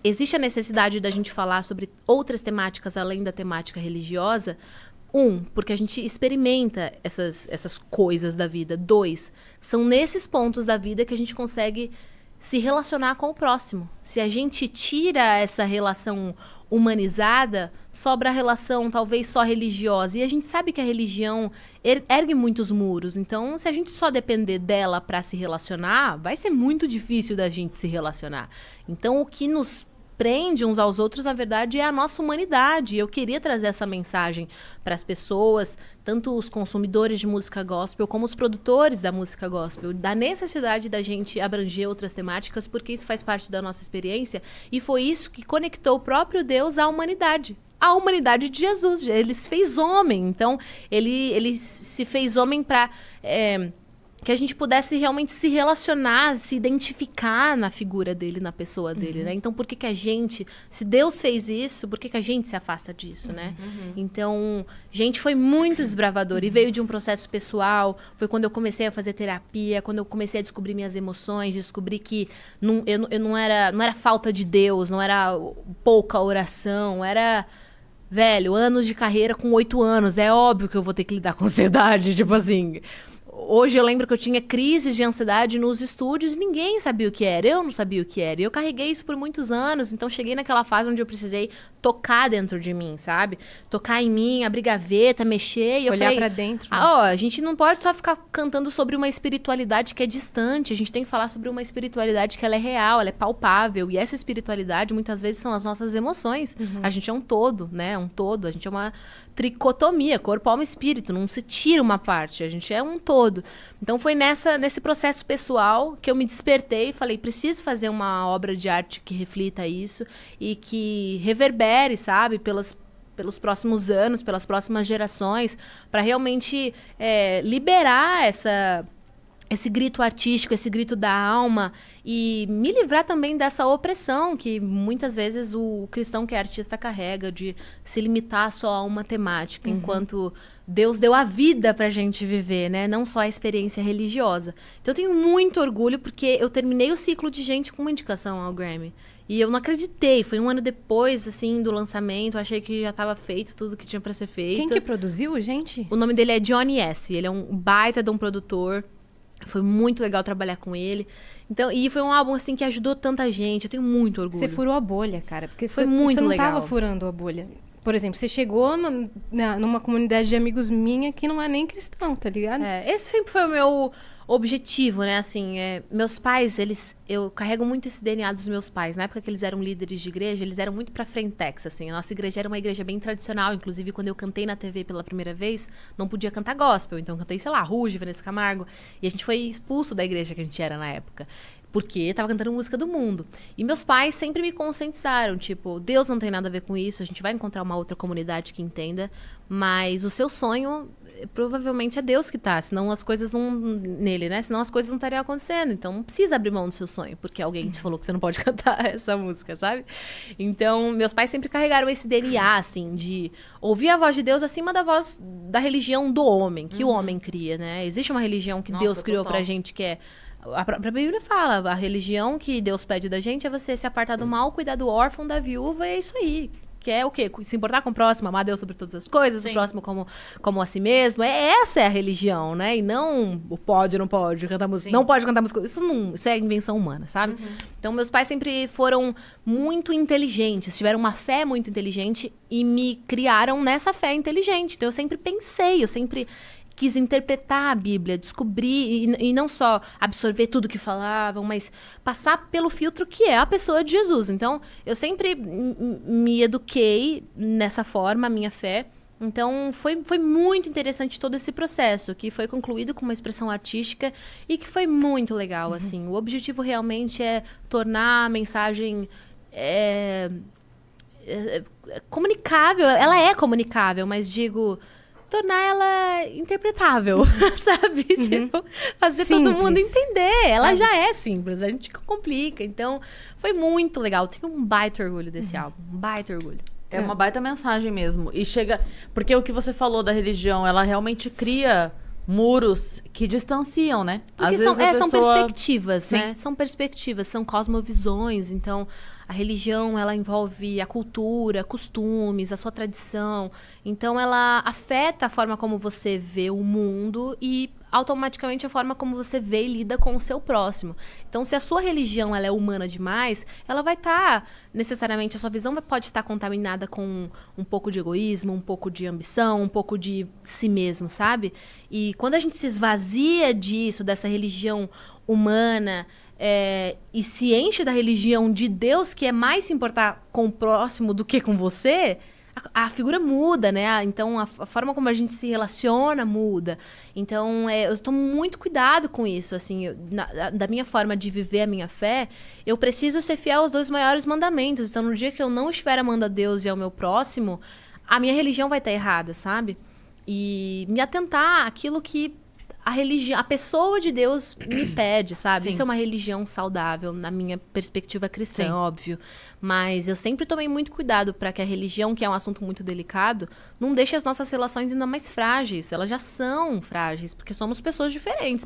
existe a necessidade da gente falar sobre outras temáticas além da temática religiosa. Porque a gente experimenta essas coisas da vida. 2, são nesses pontos da vida que a gente consegue se relacionar com o próximo. Se a gente tira essa relação humanizada, sobra a relação talvez só religiosa. E a gente sabe que a religião ergue muitos muros. Então, se a gente só depender dela para se relacionar, vai ser muito difícil da gente se relacionar. Então, o que nos prende uns aos outros, na verdade, é a nossa humanidade. Eu queria trazer essa mensagem para as pessoas, tanto os consumidores de música gospel, como os produtores da música gospel, da necessidade da gente abranger outras temáticas, porque isso faz parte da nossa experiência, e foi isso que conectou o próprio Deus à humanidade. A humanidade de Jesus. Ele se fez homem. Então, ele se fez homem para... que a gente pudesse realmente se relacionar, se identificar na figura dele, na pessoa dele, né? Então, por que a gente... Se Deus fez isso, por que a gente se afasta disso, né? Então, gente, foi muito desbravador. E veio de um processo pessoal. Foi quando eu comecei a fazer terapia, quando eu comecei a descobrir minhas emoções, descobri que eu não era falta de Deus, não era pouca oração, era... Velho, anos de carreira com 8 anos. É óbvio que eu vou ter que lidar com ansiedade, tipo assim... Hoje eu lembro que eu tinha crises de ansiedade nos estúdios e ninguém sabia o que era. Eu não sabia o que era. E eu carreguei isso por muitos anos. Então, cheguei naquela fase onde eu precisei tocar dentro de mim, sabe? Tocar em mim, abrir gaveta, mexer. E olhar pra dentro. Né? A gente não pode só ficar cantando sobre uma espiritualidade que é distante. A gente tem que falar sobre uma espiritualidade que ela é real, ela é palpável. E essa espiritualidade, muitas vezes, são as nossas emoções. A gente é um todo, né? Um todo. A gente é uma tricotomia, corpo, alma e espírito. Não se tira uma parte. A gente é um todo. Então foi nesse processo pessoal que eu me despertei e falei, preciso fazer uma obra de arte que reflita isso e que reverbere, sabe, pelos próximos anos, pelas próximas gerações, para realmente liberar esse grito artístico, esse grito da alma e me livrar também dessa opressão que muitas vezes o cristão que é artista carrega, de se limitar só a uma temática, enquanto Deus deu a vida pra gente viver, né? Não só a experiência religiosa. Então eu tenho muito orgulho porque eu terminei o ciclo de gente com uma indicação ao Grammy. E eu não acreditei, foi um ano depois, assim, do lançamento, eu achei que já estava feito tudo que tinha pra ser feito. Quem que produziu, gente? O nome dele é Johnny S., ele é um baita de um produtor. Foi muito legal trabalhar com ele. Então, e foi um álbum, assim, que ajudou tanta gente. Eu tenho muito orgulho. Você furou a bolha, cara. Porque foi muito você não legal. tava furando a bolha. Por exemplo, você chegou numa comunidade de amigos minha que não é nem cristão, tá ligado? Esse sempre foi o meu objetivo, né? Assim, meus pais, eu carrego muito esse DNA dos meus pais. Na época que eles eram líderes de igreja, eles eram muito pra frentex, assim. A nossa igreja era uma igreja bem tradicional. Inclusive, quando eu cantei na TV pela primeira vez, não podia cantar gospel. Então, eu cantei, sei lá, Ruge, Vanessa Camargo. E a gente foi expulso da igreja que a gente era na época. Porque tava cantando música do mundo. E meus pais sempre me conscientizaram, tipo, Deus não tem nada a ver com isso, a gente vai encontrar uma outra comunidade que entenda, mas o seu sonho provavelmente é Deus que tá, senão as coisas não... nele, né? Senão as coisas não estariam acontecendo. Então não precisa abrir mão do seu sonho, porque alguém te falou que você não pode cantar essa música, sabe? Então, meus pais sempre carregaram esse DNA, assim, de ouvir a voz de Deus acima da voz da religião do homem, que o homem cria, né? Existe uma religião que Deus criou pra gente, que é... A própria Bíblia fala, a religião que Deus pede da gente é você se apartar do mal, cuidar do órfão, da viúva, e é isso aí. Que é o quê? Se importar com o próximo, amar Deus sobre todas as coisas, o próximo como a si mesmo. Essa é a religião, né? E não o pode, não pode cantar música. Não pode cantar música. Isso é invenção humana, sabe? Então, meus pais sempre foram muito inteligentes, tiveram uma fé muito inteligente e me criaram nessa fé inteligente. Então, eu sempre pensei, eu sempre quis interpretar a Bíblia, descobrir, e não só absorver tudo que falavam, mas passar pelo filtro que é a pessoa de Jesus. Então, eu sempre me eduquei nessa forma, a minha fé. Então, foi muito interessante todo esse processo, que foi concluído com uma expressão artística e que foi muito legal, assim. O objetivo realmente é tornar a mensagem... comunicável. Ela é comunicável, mas digo... tornar ela interpretável, sabe? Tipo, fazer simples. Todo mundo entender. Ela já é simples, a gente complica. Então, foi muito legal. Tenho um baita orgulho desse álbum. Um baita orgulho. É uma baita mensagem mesmo. E chega... Porque o que você falou da religião, ela realmente cria muros que distanciam, né? Porque são perspectivas, né? São perspectivas, são cosmovisões. Então, A religião, ela envolve a cultura, costumes, a sua tradição. Então, ela afeta a forma como você vê o mundo e automaticamente a forma como você vê e lida com o seu próximo. Então, se a sua religião ela é humana demais, ela vai estar, necessariamente, a sua visão pode estar contaminada com um pouco de egoísmo, um pouco de ambição, um pouco de si mesmo, sabe? E quando a gente se esvazia disso, dessa religião humana, e se enche da religião de Deus, que é mais se importar com o próximo do que com você, a figura muda, né? Então, a forma como a gente se relaciona muda. Então, eu tomo muito cuidado com isso, assim. Da minha forma de viver a minha fé, eu preciso ser fiel aos 2 maiores mandamentos. Então, no dia que eu não estiver amando a Deus e ao meu próximo, a minha religião vai estar errada, sabe? E me atentar àquilo que a pessoa de Deus me pede, sabe? Sim. Isso é uma religião saudável, na minha perspectiva cristã, Sim. óbvio. Mas eu sempre tomei muito cuidado para que a religião, que é um assunto muito delicado, não deixe as nossas relações ainda mais frágeis. Elas já são frágeis, porque somos pessoas diferentes,